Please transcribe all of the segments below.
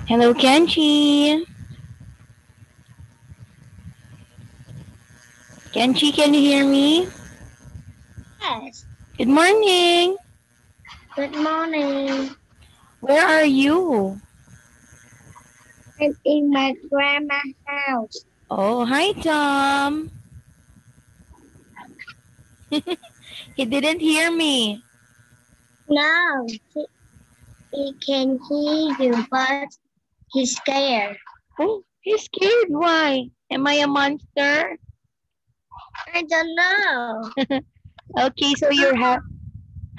Hello, Kenchi. Kenchi, can you hear me? Yes. Good morning. Good morning. Where are you? I'm in my grandma's house. Oh, hi, Tom. He didn't hear me. No, he can hear you, but he's scared. Oh, he's scared. Why? Am I a monster? I don't know. Okay, so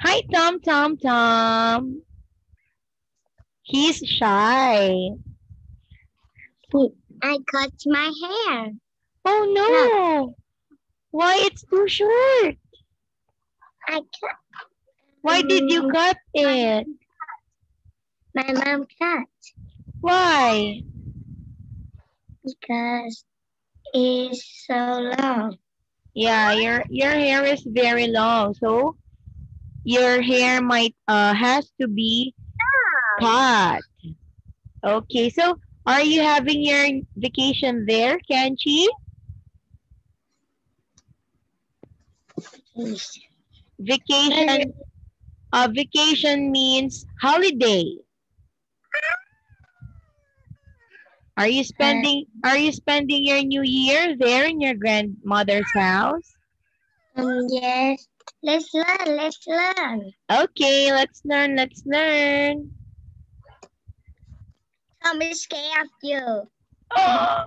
Hi, Tom. He's shy. I cut my hair. Oh, Look, no. Why it's too short? I cut. Why did you cut it? My mom cut Why? because it's so long. Yeah, your hair is very long, so your hair might has to be cut. Okay, so are you having your vacation there, Kenchi? Vacation. Vacation means holiday. Are you spending your New Year there in your grandmother's house? Yes. Let's learn. Okay, let's learn. Tom is scared of you, Oh,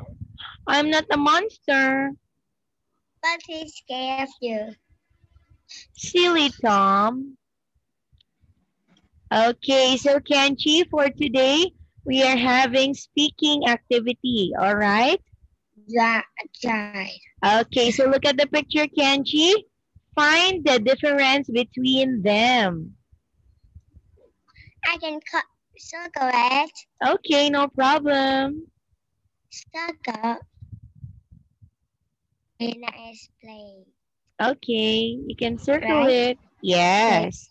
I'm not a monster. but he's scared of you. Silly Tom. Okay, so Kenchi, for today, we are having speaking activity, all right? Yeah. Okay, so look at the picture, Kenchi. Find the difference between them. I can cut circle it. Okay, no problem. Circle. And I explain. Okay, you can circle Right? it. Yes.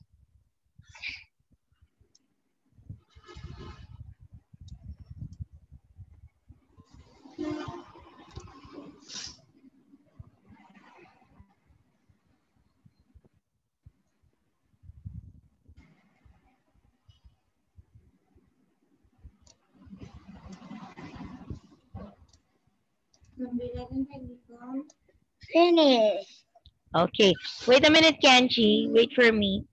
Finish. Okay, wait a minute, Kenchi. Wait for me.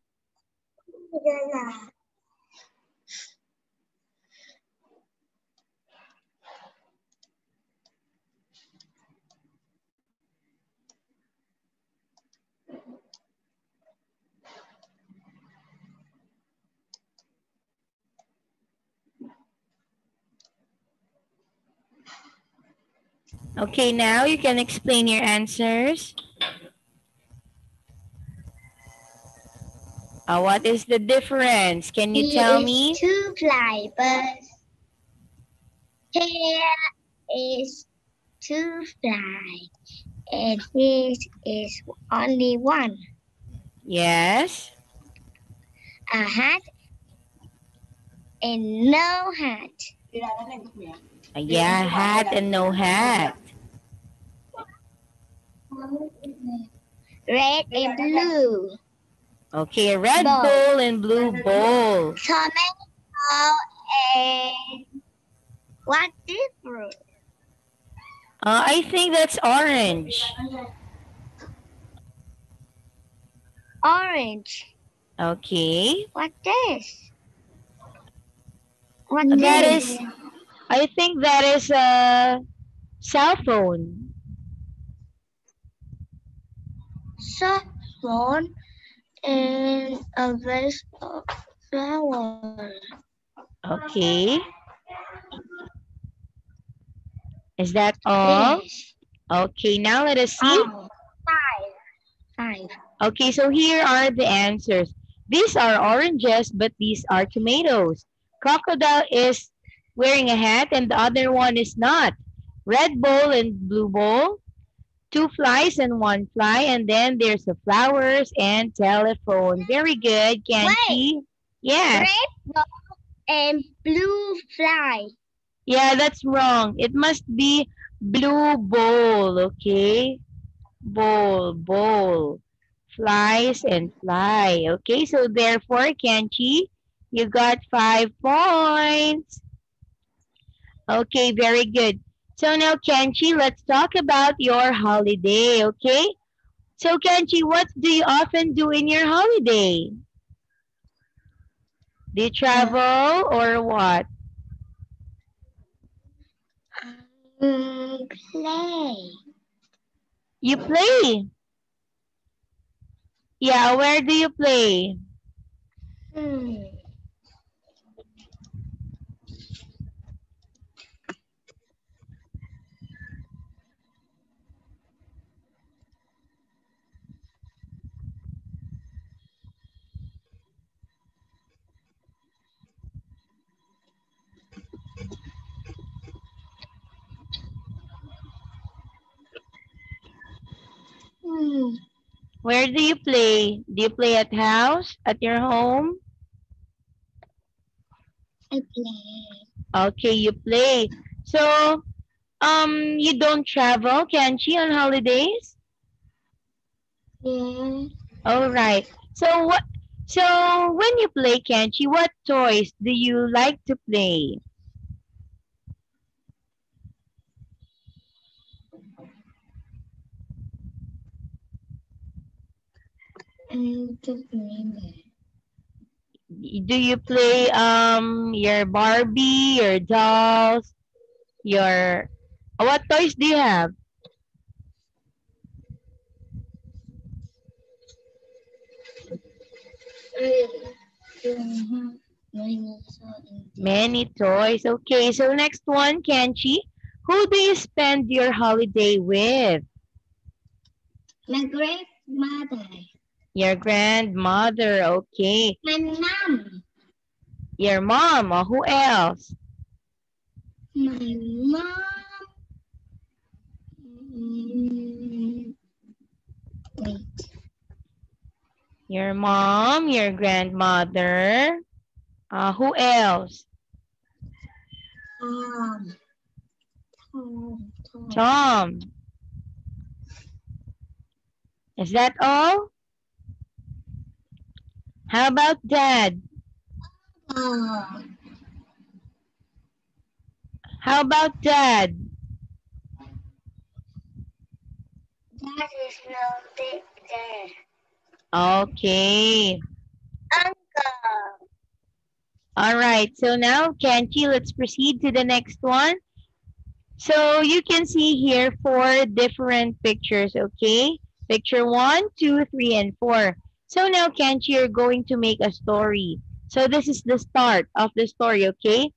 Okay, now you can explain your answers. What is the difference? Can you tell me? Two fly birds. Here is two fly. And this is only one. Yes. A hat and no hat. Yeah, hat and no hat. Red and blue. Okay, red Bowl. bowl and blue bowl. Tomato and what different? I think that's orange. Orange. Okay. What this? What That this? is, I think that is a cell phone. Cell phone and a vase of flower. Okay. Is that all? Yes. Okay, now let us see. Oh, five. Okay, so here are the answers. These are oranges, but these are tomatoes. Crocodile is wearing a hat and the other one is not. Red bowl and blue bowl. Two flies and one fly. And then there's the flowers and telephone. Very good, Kenchi. Yes. Red ball and blue fly. Yeah, that's wrong. It must be blue bowl, okay? Bowl, bowl. Flies and fly. Okay, so therefore, Kenchi, you got 5 points. Okay, very good. So now, Kenchi, let's talk about your holiday, okay? So, Kenchi, what do you often do in your holiday? Do you travel or what? Play. You play. Yeah, where do you play? Hmm. Hmm. Where do you play? Do you play at house, at your home? I play. Okay, you play. So, you don't travel, can she, on holidays? Yeah. All right. So what? So when you play Kenchi, what toys do you like to play? And to play. Do you play your Barbie, your dolls, your what toys do you have? Many toys. Okay, so next one, Kenchi. Who do you spend your holiday with? My grandmother. Your grandmother. Okay. My mom. Your mom. Or who else? My mom. Wait. Your mom, your grandmother. Who else? Tom. Tom. Tom. Tom. Is that all? How about dad? Tom. How about dad? That is no big there. Okay. Uncle. All right. So now, Kenchi, let's proceed to the next one. So you can see here 4 different pictures, okay? Picture 1, 2, 3, and 4. So now, Kenchi, you're going to make a story. So this is the start of the story, okay?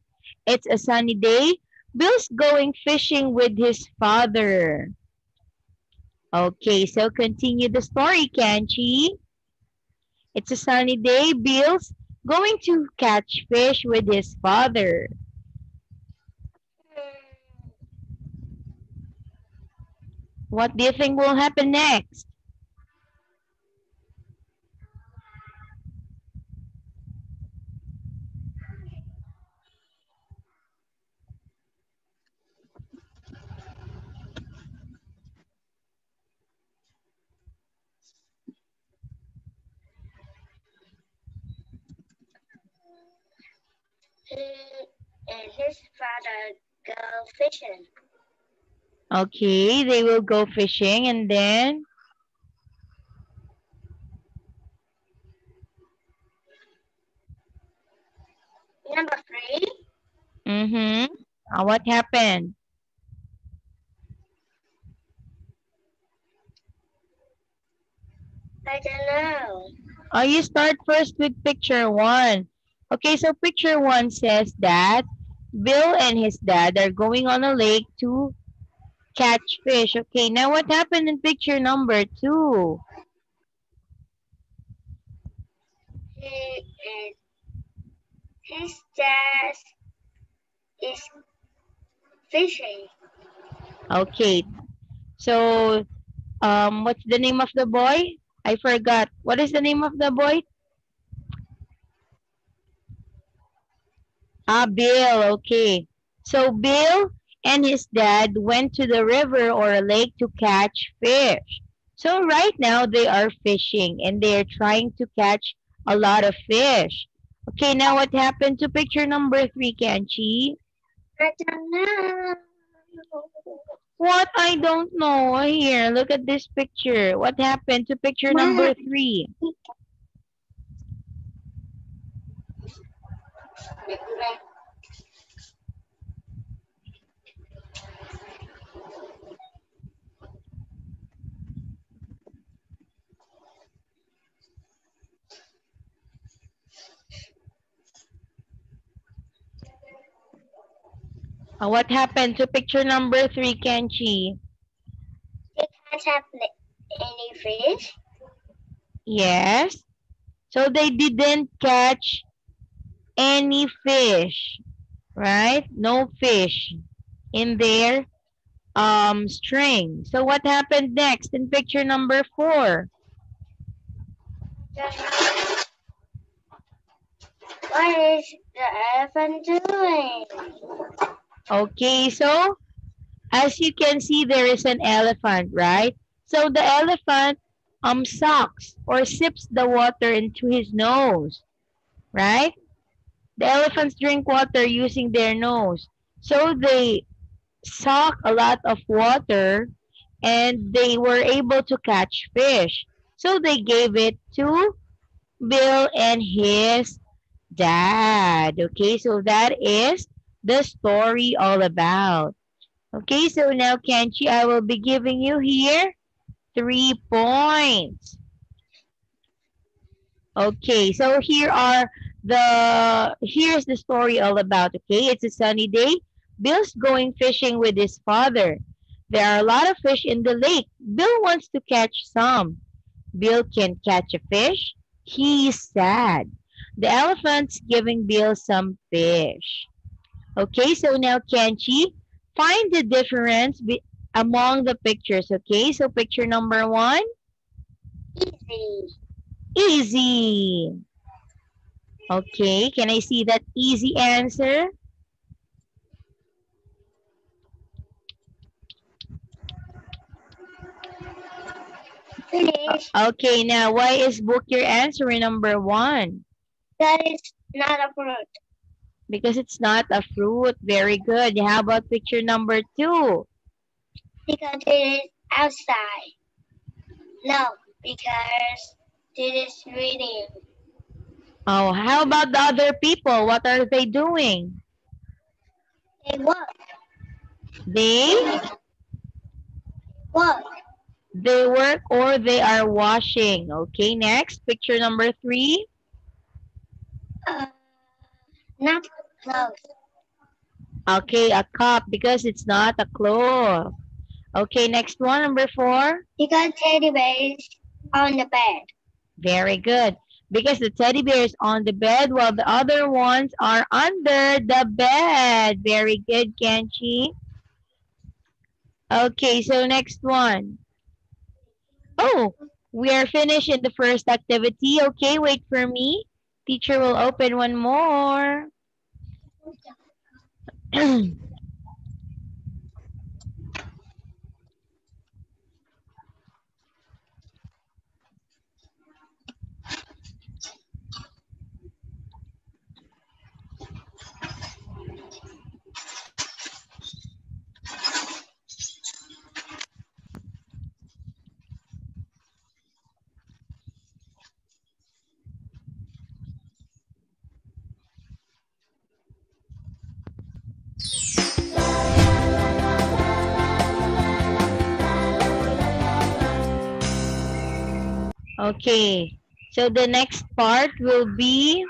It's a sunny day. Bill's going fishing with his father. Okay, so continue the story, Kenchi. It's a sunny day. Bill's going to catch fish with his father. What do you think will happen next? He and his father go fishing. Okay, they will go fishing and then Number 3. what happened? I don't know. Oh, you start first with picture 1. Okay, so picture 1 says that Bill and his dad are going on a lake to catch fish. Okay, now what happened in picture number 2? He and his dad is fishing. Okay, so what's the name of the boy? I forgot. What is the name of the boy? Bill. Okay. So Bill and his dad went to the river or a lake to catch fish. So right now they are fishing and they are trying to catch a lot of fish. Okay, now what happened to picture number 3, Kenchi? I don't know. What? I don't know. Here, look at this picture. What happened to picture number 3? What happened to picture number 3, Kenchi? They can't have any fish. Yes. So they didn't catch any fish, right? No fish in their string. So what happened next in picture number 4? What is the elephant doing? Okay, so as you can see, there is an elephant, right? So the elephant sucks or sips the water into his nose, right? The elephants drink water using their nose. So they suck a lot of water and they were able to catch fish. So they gave it to Bill and his dad. Okay, so that is the story all about. Okay, so now Kenchi, I will be giving you here 3 points. Okay, so here's the story all about. Okay, it's a sunny day. Bill's going fishing with his father. There are a lot of fish in the lake. Bill wants to catch some. Bill can't catch a fish. He's sad. The elephant's giving Bill some fish. Okay, so now Kenchi, find the difference among the pictures. Okay, so picture number 1. Easy. Easy. Okay, can I see that easy answer? Finish. Okay, now why is book your answer in number 1? That is not a fruit. Because it's not a fruit. Very good. How about picture number 2? Because it is outside. No, because it is reading. Oh, how about the other people? What are they doing? They work. They Work. They work or they are washing. Okay, next, picture number 3. Not close. Okay, a cup because it's not a cloth. Okay, next one, number 4. Because teddy bear is on the bed. Very good. Because the teddy bear is on the bed while the other ones are under the bed. Very good, Kenchi. Okay, so next one. Oh, we are finished in the first activity. Okay, wait for me. Teacher will open one more. Okay, so the next part will be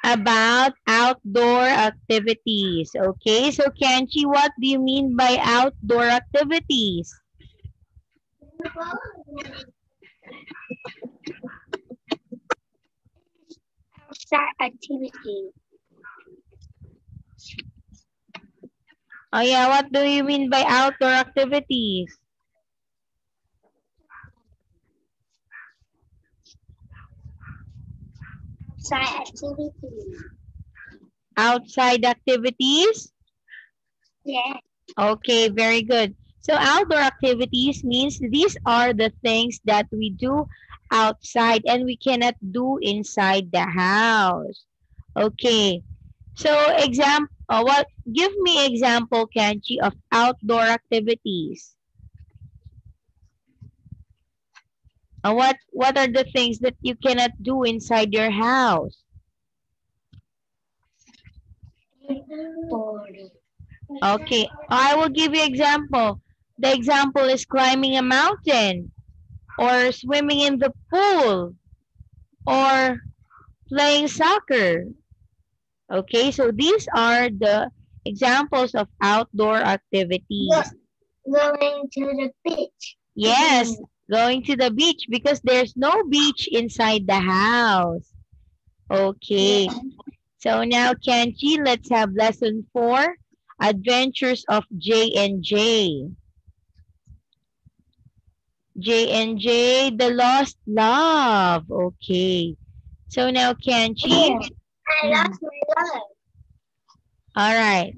about outdoor activities. Okay, so Kenchi, what do you mean by outdoor activities? Outside activity. Oh yeah, what do you mean by outdoor activities? Outside activity. Outside activities? Yes. Okay, very good. So outdoor activities means these are the things that we do outside and we cannot do inside the house. Okay. So what give me example, Kanchi, of outdoor activities. What are the things that you cannot do inside your house? Boring. Okay, I will give you example. The example is climbing a mountain or swimming in the pool or playing soccer. Okay, so these are the examples of outdoor activities. Going to the beach. Yes, going to the beach because there's no beach inside the house. Okay, Yeah. so now Kenji, let's have lesson 4, Adventures of J and J. J and J, the lost love. Okay. So now Kenji. I lost my love. All right.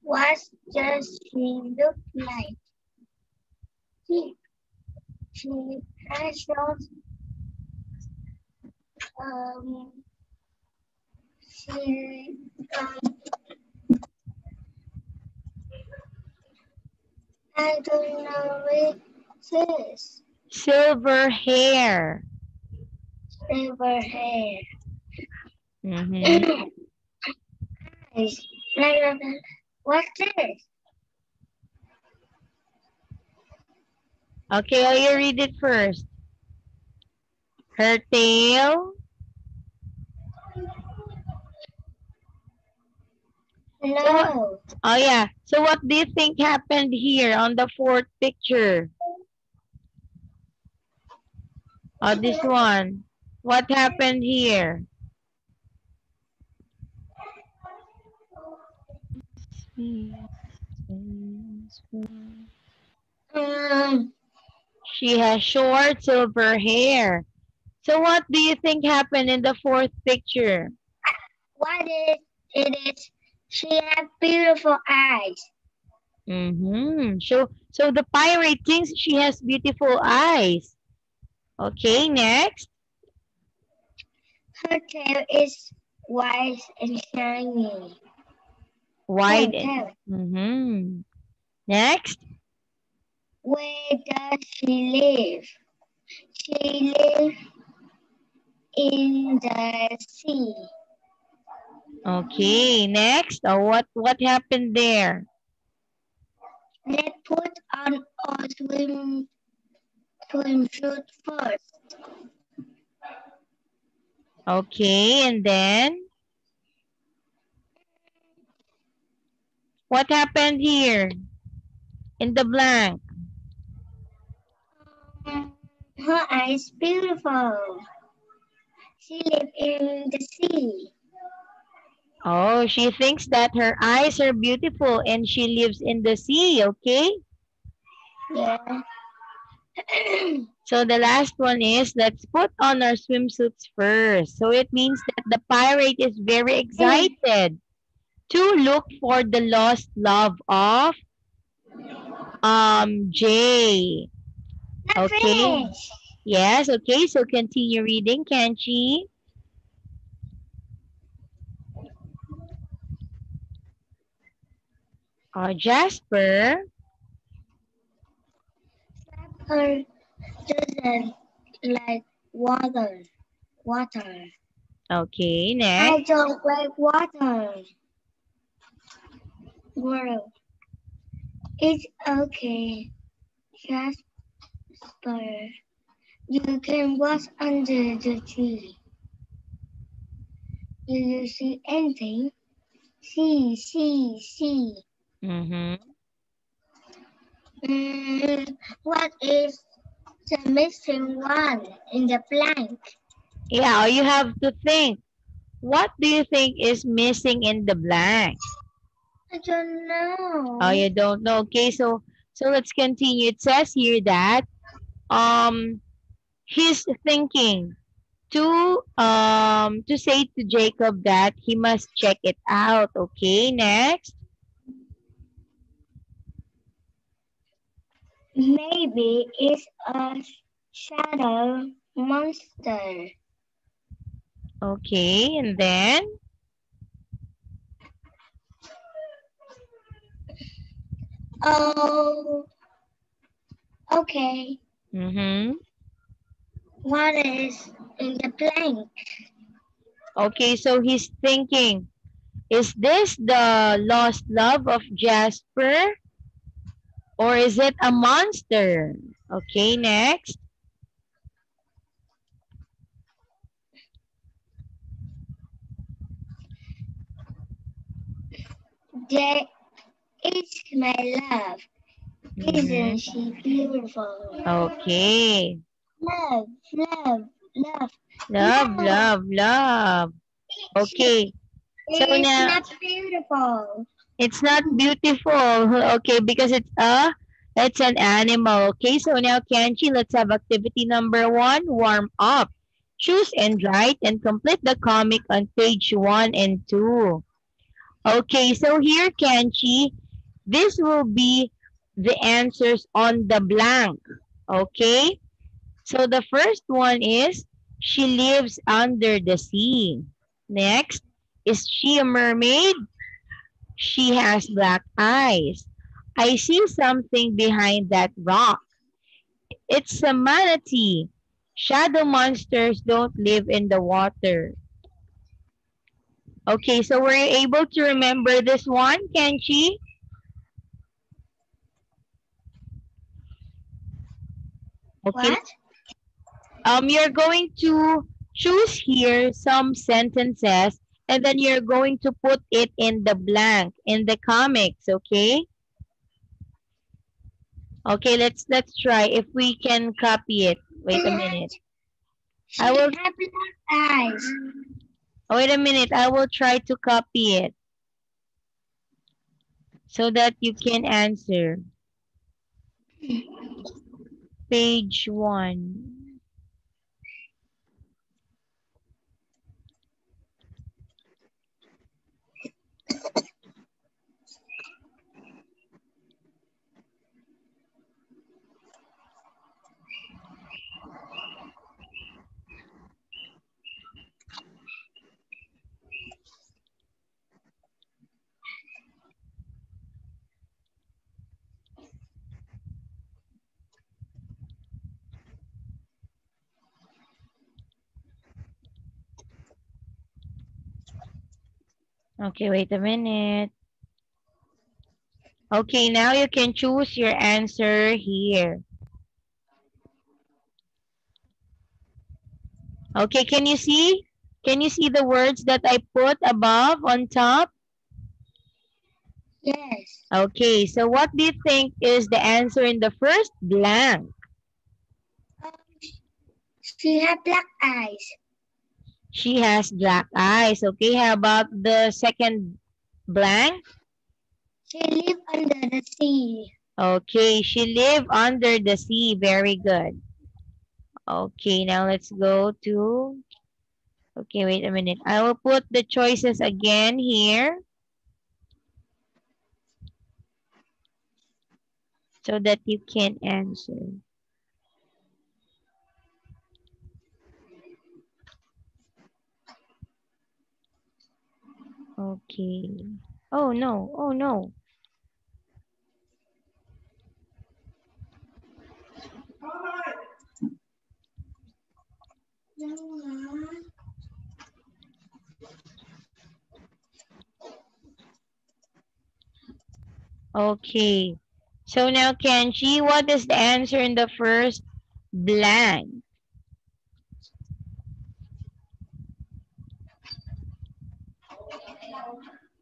What does she look like? She has short, um, she, I don't know what it is. Silver hair. Silver hair. Mm-hmm. Eyes. What's this? Okay, I'll you read it first. Her tail. No. Oh yeah. So what do you think happened here on the 4th picture? Oh, this one. What happened here? She has short silver hair. So what do you think happened in the 4th picture? What is it? Is she has beautiful eyes? Mm-hmm. So the pirate thinks she has beautiful eyes. Okay, next. Her tail is white and shiny. Wide. Tail. Mm-hmm. Next. Where does she live? She lives in the sea. Okay, next. Oh, what happened there? Let's put on our swimsuit first. Okay, and then what happened here in the blank? Her eyes beautiful. She lives in the sea. Oh, she thinks that her eyes are beautiful and she lives in the sea, okay? Yeah. So the last one is, let's put on our swimsuits first. So it means that the pirate is very excited to look for the lost love of Jay. Okay. Yes, okay. So continue reading, Kenchi. Jasper. Her doesn't like water. Okay, I next. don't like water. Water. It's okay, Jasper. You can watch under the tree. Do you see anything? See. Mm-hmm. What is the missing one in the blank? Yeah, you have to think. What do you think is missing in the blank? I don't know. Oh, you don't know. Okay, so let's continue. It says here that he's thinking. to say to Jacob that he must check it out. Okay, next. Maybe it's a shadow monster. Okay, and then Oh, okay. What is in the blank? Okay, so he's thinking, is this the lost love of Jasper or is it a monster? Okay, next. There is my love. Isn't she beautiful? Okay. Love, love, love, Love, love, love. Okay. So It's now, not beautiful. it's not beautiful. Okay, because it's an animal. Okay, so now Kenchi, let's have activity number 1, warm up. Choose and write and complete the comic on page 1 and 2. Okay, so here Kenchi, this will be the answers on the blank. Okay, so the first one is, she lives under the sea. Next, is she a mermaid? She has black eyes. I see something behind that rock. It's a manatee. Shadow monsters don't live in the water. Okay, so were you able to remember this one, Kenchi? Okay. What? You're going to choose here some sentences and then you're going to put it in the blank in the comics, okay? Okay, let's try if we can copy it. Wait a minute. She I will has black eyes. wait a minute. I will try to copy it so that you can answer. Page 1. Okay, wait a minute. Okay, now you can choose your answer here. Okay, can you see? Can you see the words that I put above on top? Yes. Okay, so what do you think is the answer in the first blank? She has black eyes. She has black eyes. Okay, how about the second blank? She lives under the sea. Okay, she live under the sea. Very good. Okay, now let's go to... Okay, wait a minute. I will put the choices again here so that you can answer. Okay. Oh no, oh no. Okay. So now, Kenji, what is the answer in the first blank?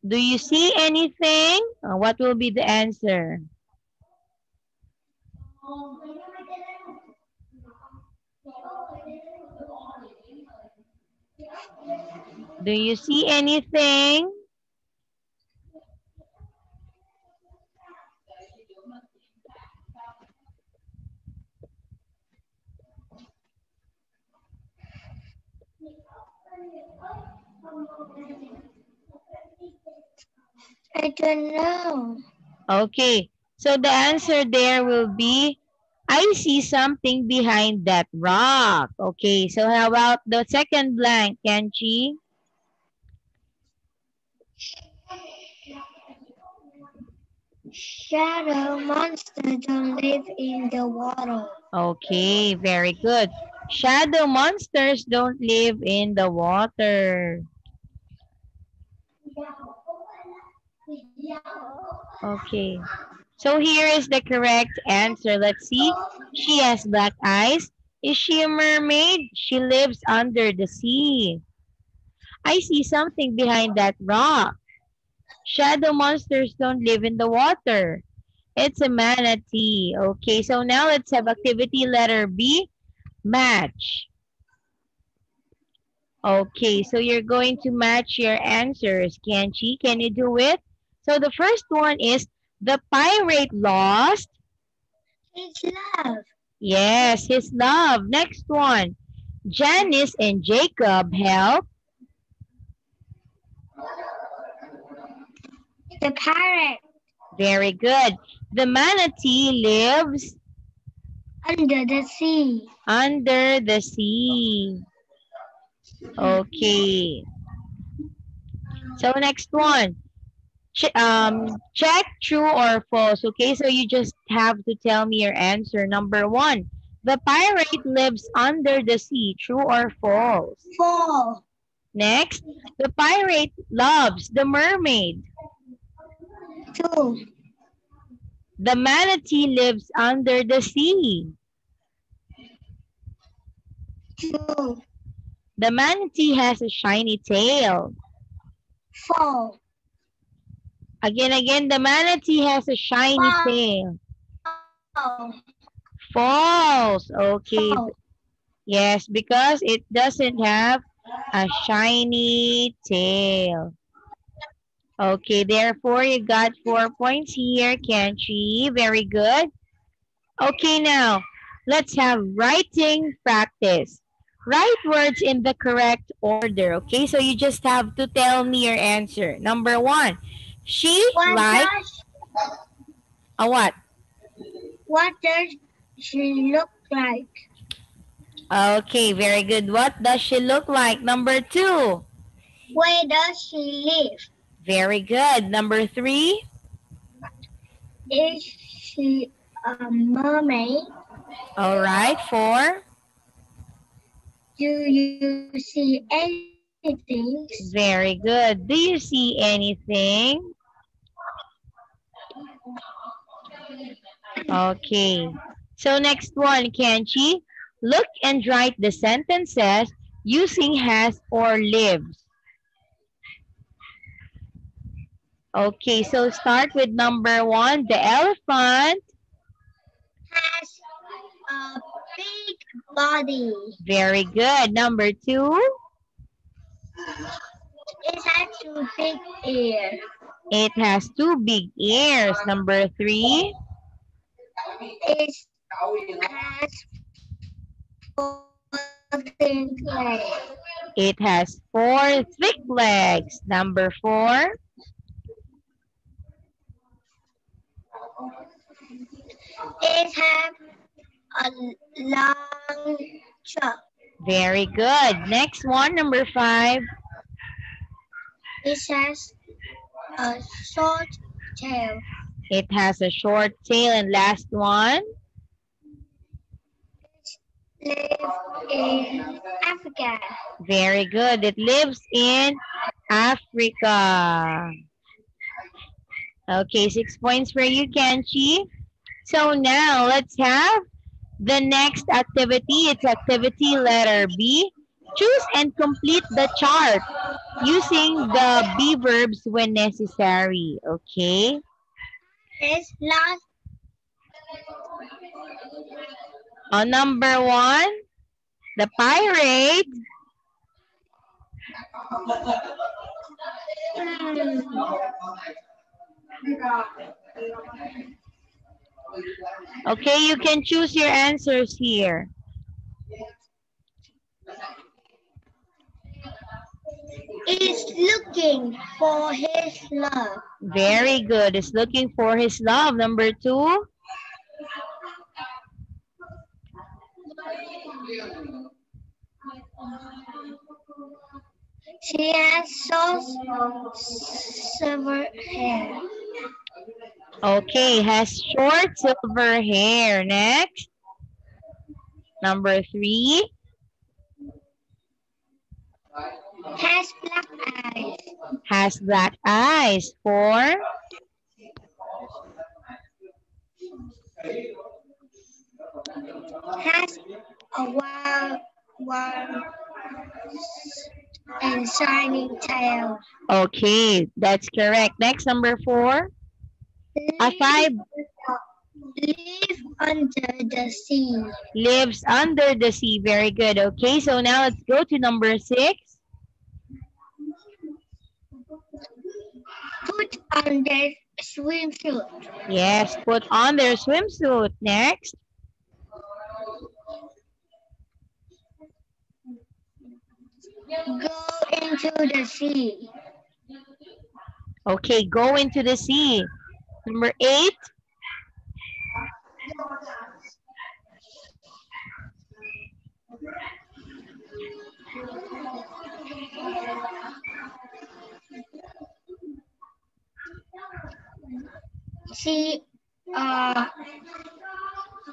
Do you see anything? What will be the answer? Do you see anything? I don't know. Okay, so the answer there will be, I see something behind that rock. Okay, so how about the second blank, Kenchi? Shadow monsters don't live in the water. Okay, very good. Shadow monsters don't live in the water. Okay. So here is the correct answer. Let's see. She has black eyes. Is she a mermaid? She lives under the sea. I see something behind that rock. Shadow monsters don't live in the water. It's a manatee. Okay, so now let's have activity letter B, match. Okay, so you're going to match your answers, Kenchi. Can you do it? So the first one is, the pirate lost. His love. Yes, his love. Next one. Janice and Jacob help. The parrot. Very good. The manatee lives Under the sea. under the sea. Okay. So next one. Check true or false. Okay, so you just have to tell me your answer. Number one. The pirate lives under the sea. True or false? False. Next. The pirate loves the mermaid. True. The manatee lives under the sea. True. The manatee has a shiny tail. False. Again, the manatee has a shiny tail. False. False. Okay. False. Yes, because it doesn't have a shiny tail. Okay, therefore you got 4 points here, Kenchi. Very good. Okay, now let's have writing practice. Write words in the correct order. Okay, so you just have to tell me your answer. Number one, she likes a what? What does she look like? Okay, very good. What does she look like? Number two. Where does she live? Very good. Number three. Is she a mermaid? All right, four. Do you see anything? Very good. Do you see anything? Okay. So next one, Kenchi. Look and write the sentences using has or lives. Okay, so start with number one. The elephant Has a big body. very good. Number two. It has two big ears. It has two big ears. Number three. It has 4 thin legs. It has 4 thick legs. Number four. It has a long trunk. Very good. Next one, number five. It has a short tail. It has a short tail. And last one. Live in Africa. Very good. It lives in Africa. Okay, 6 points for you, Kenchi. So now let's have the next activity. It's activity letter B. Choose and complete the chart using the be verbs when necessary. Okay. It's last. On number one, the pirate. Okay, you can choose your answers here. is looking for his love. Very good. Is looking for his love. Number 2. She has silver hair. Okay, has short silver hair. Next. Number 3. Has black eyes. Has black eyes. 4. Has a wild and shining tail. Okay, that's correct. Next, number 4. A 5. Live under the sea. Lives under the sea. Very good. Okay, so now let's go to number 6. Put on their swimsuit. Yes, put on their swimsuit. Next. Go into the sea. Okay, go into the sea. Number 8. See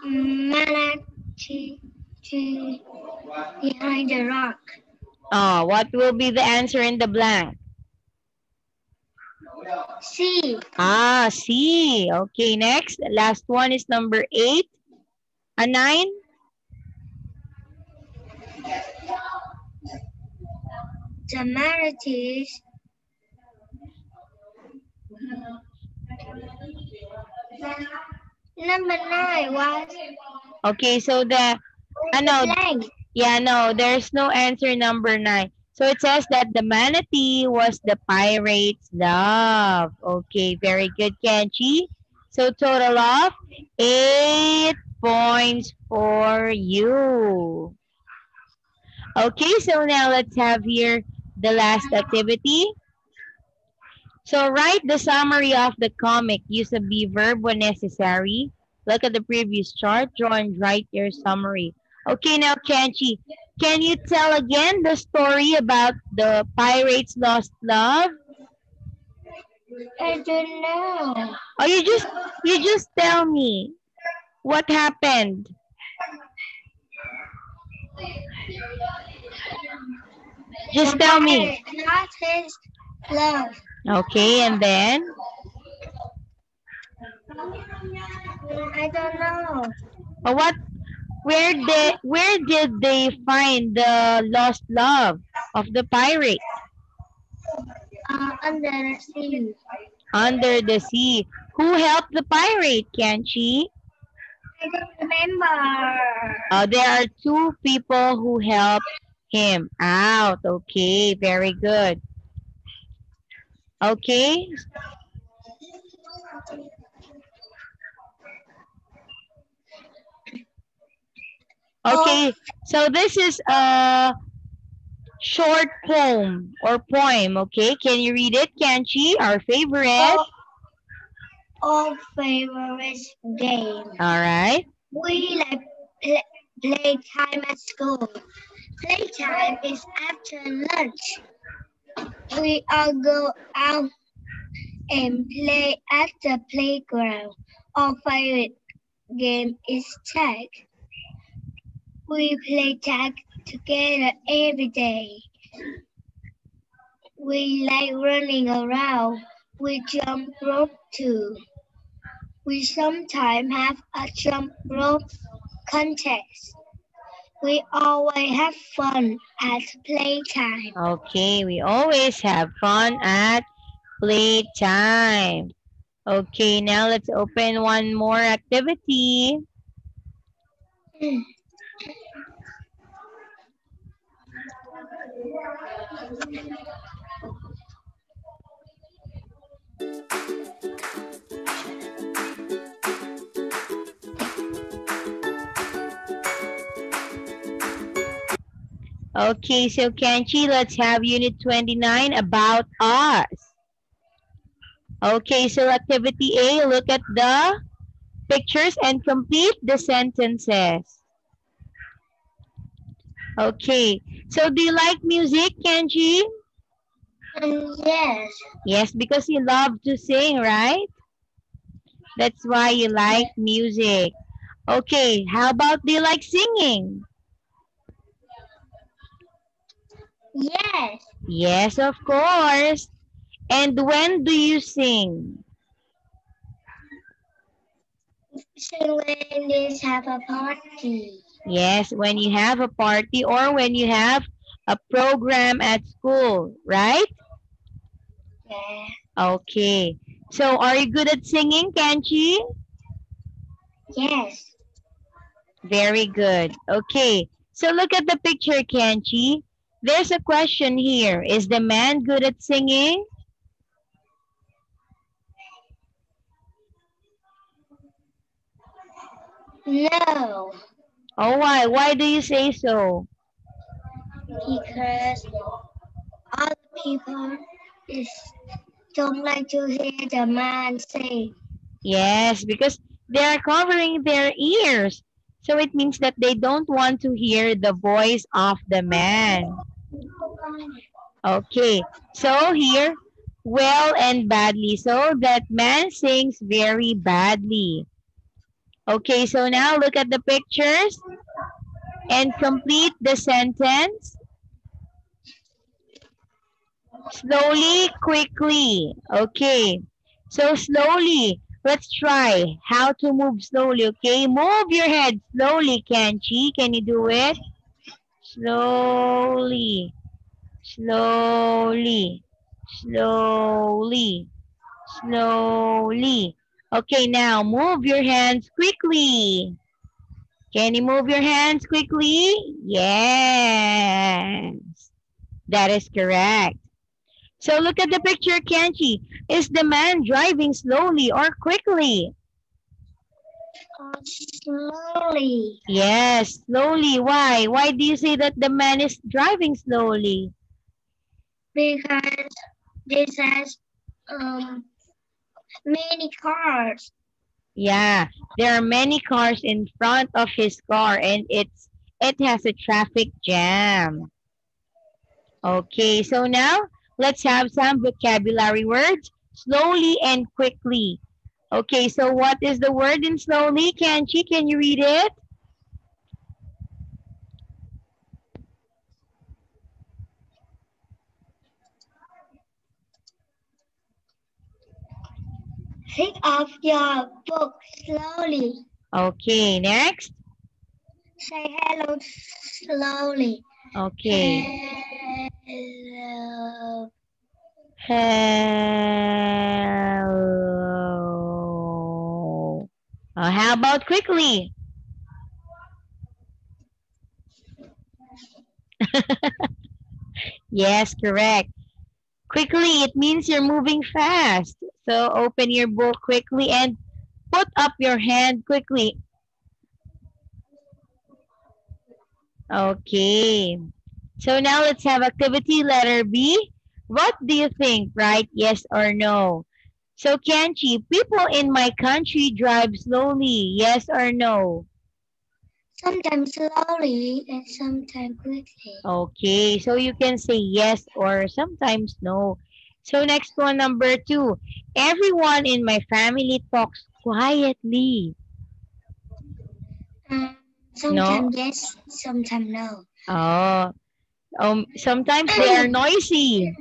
manatee behind the rock. Oh, what will be the answer in the blank? See Ah, C. Okay, next. Last one is number 8. A 9. the manatees. Number 9 was Okay, so the no, blank. yeah, no, there's no answer number 9. So it says that the manatee was the pirate's love. Okay, very good, Kenchi. So total of 8 points for you. Okay, so now let's have here the last activity. So write the summary of the comic. Use a be verb when necessary. Look at the previous chart. Draw and write your summary. Okay, now Kenchi, can you tell again the story about the pirate's lost love? I don't know. Oh, you just tell me what happened. Just tell me. Not his love. Okay, and then? I don't know. What? Where did they find the lost love of the pirate? Under the sea. Under the sea. Who helped the pirate, Kenchi? I don't remember. There are 2 people who helped him out. Okay, very good. Okay. Okay, so this is a short poem or poem, okay? Can you read it, Kenchi? Our favorite. Our favorite game. All right. We like playtime at school. Playtime is after lunch. We all go out and play at the playground. Our favorite game is tag. We play tag together every day. We like running around. We jump rope too. We sometimes have a jump rope contest. We always have fun at playtime. Okay, we always have fun at playtime. Okay, now let's open one more activity. Okay, so Kenchi, let's have Unit 29 about us. Okay, so activity A, look at the pictures and complete the sentences. Okay, so do you like music, Kenji? Yes. Yes, because you love to sing, right? That's why you like music. Okay, how about do you like singing? Yes. Yes, of course. And when do you sing? So when they have a party. Yes, when you have a party or when you have a program at school, right? Yeah. Okay. So are you good at singing, Kenchi? Yes. Very good. Okay. So look at the picture, Kenchi. There's a question here. Is the man good at singing? No. Oh, why? Why do you say so? Because all people is don't like to hear the man sing. Yes, because they are covering their ears. So it means that they don't want to hear the voice of the man. Okay, so here, well and badly. So that man sings very badly. Okay, so now look at the pictures and complete the sentence. Slowly, quickly. Okay, so slowly. Let's try how to move slowly, okay? Move your head slowly, Kenchi. Can you do it? Slowly, slowly, slowly. Slowly. Okay, now move your hands quickly. Can you move your hands quickly? Yes. That is correct. So look at the picture, Kenchi. Is the man driving slowly or quickly? Slowly. Yes, slowly. Why? Why do you say that the man is driving slowly? Because this has many cars. Yeah, there are many cars in front of his car and it has a traffic jam. Okay, so now let's have some vocabulary words slowly and quickly. Okay, so what is the word in slowly? Kenchi, can you read it? Pick up your book slowly. Okay, next. Say hello slowly. Okay. Hello. Hello. How about quickly? Yes, correct. Quickly, it means you're moving fast. So open your book quickly and put up your hand quickly. Okay. So now let's have activity letter B. What do you think? Right? Yes or no? So Kenchi, people in my country drive slowly. Yes or no? Sometimes slowly and sometimes quickly. Okay. So you can say yes or sometimes no. So next one, number 2. Everyone in my family talks quietly. No? Sometimes yes, sometimes no. Oh. Sometimes they are noisy.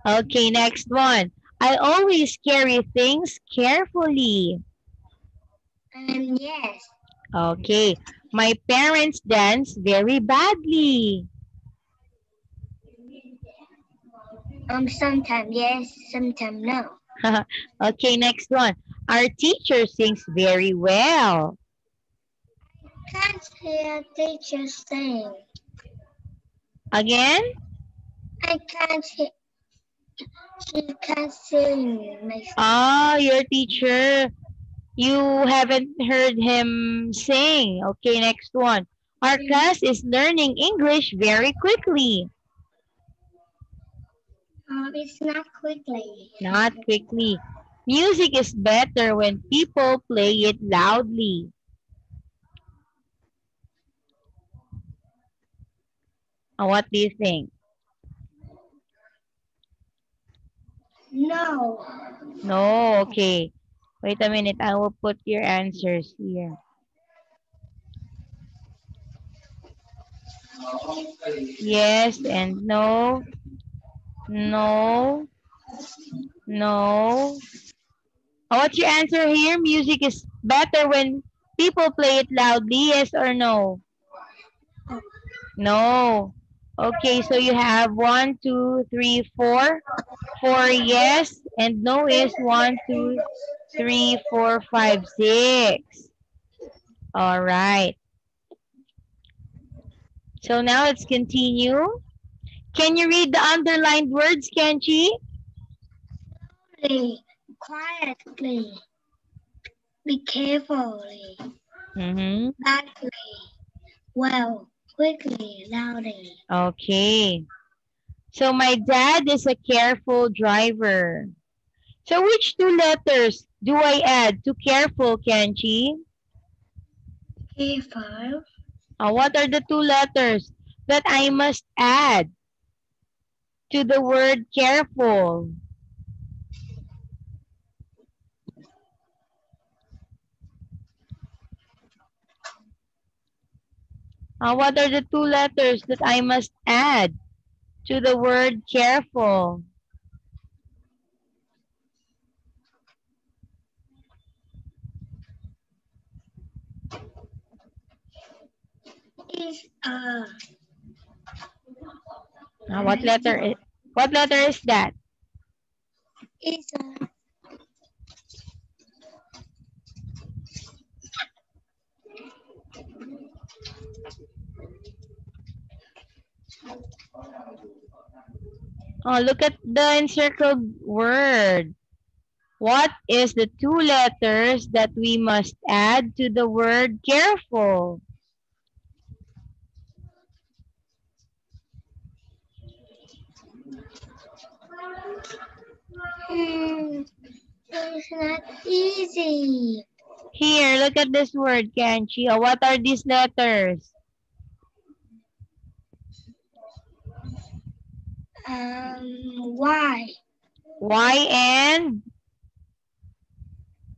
Okay, next one. I always carry things carefully. Yes. Okay. My parents dance very badly. Sometimes yes, sometimes no. Okay, next one. Our teacher sings very well. Can't hear teacher sing. Again? I can't hear. She can't sing. Ah, your teacher. You haven't heard him sing. Okay, next one. Our class is learning English very quickly. It's not quickly. Not quickly. Music is better when people play it loudly. What do you think? No. No, okay. Wait a minute, I will put your answers here. Yes and no. No. No. What's your answer here? Music is better when people play it loudly, yes or no? No. Okay, so you have 1, 2, 3, 4. 4 yes, and no is 1, 2, 3, 4, 5, 6. All right. So now let's continue. Can you read the underlined words, Kenchi? Quietly. Be carefully. Badly. Well. Quickly. Loudly. Okay. So my dad is a careful driver. So which two letters do I add to careful, Kenchi? Careful. What are the two letters that I must add to the word careful? What are the two letters that I must add to the word careful? Is What letter is that? Is Look at the encircled word. What is the two letters that we must add to the word careful? It's not easy. Here, look at this word, Kenchi. What are these letters? Y. Y and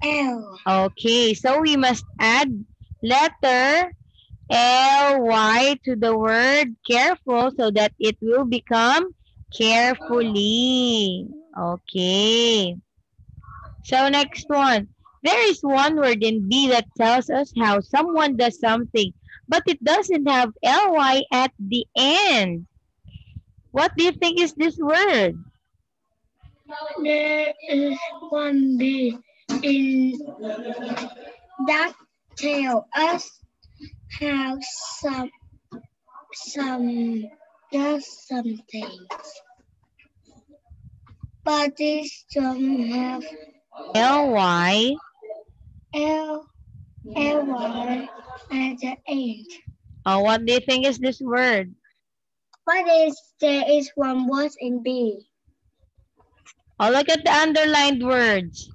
L. Okay, so we must add letter L-Y to the word careful so that it will become carefully. Okay. So next one. There is one word in B that tells us how someone does something, but it doesn't have L-Y at the end. What do you think is this word? There is one B in that tell us how some does something, but this don't have L-Y. L-Y at the end. What do you think is this word? What is there is one word in B? Look at the underlined words.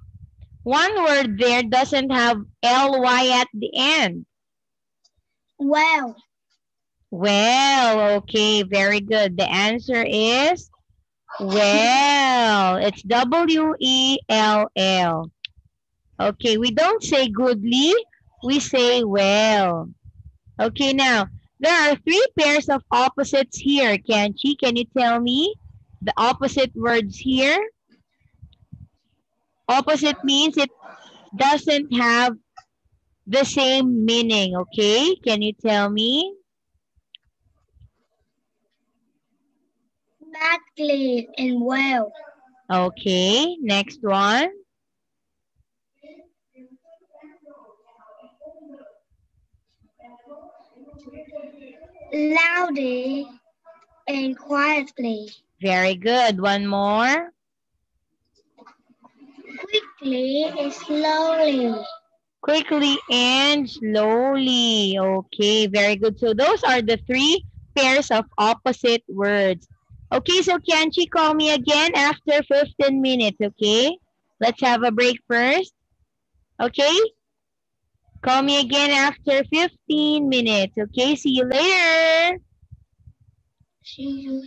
One word there doesn't have L-Y at the end. Well. Well, okay, very good. The answer is well. It's W-E-L-L. Okay, we don't say goodly, we say well. Okay, now, there are three pairs of opposites here. Kenchi, can you tell me the opposite words here? Opposite means it doesn't have the same meaning, okay? Can you tell me? Badly and well. Okay, next one. Loudly and quietly. Very good. One more. Quickly and slowly. quickly and slowly. Okay, very good. So those are the three pairs of opposite words. Okay, so Kianchi, call me again after 15 minutes, okay? Let's have a break first, okay? Call me again after 15 minutes, okay? See you later. See you.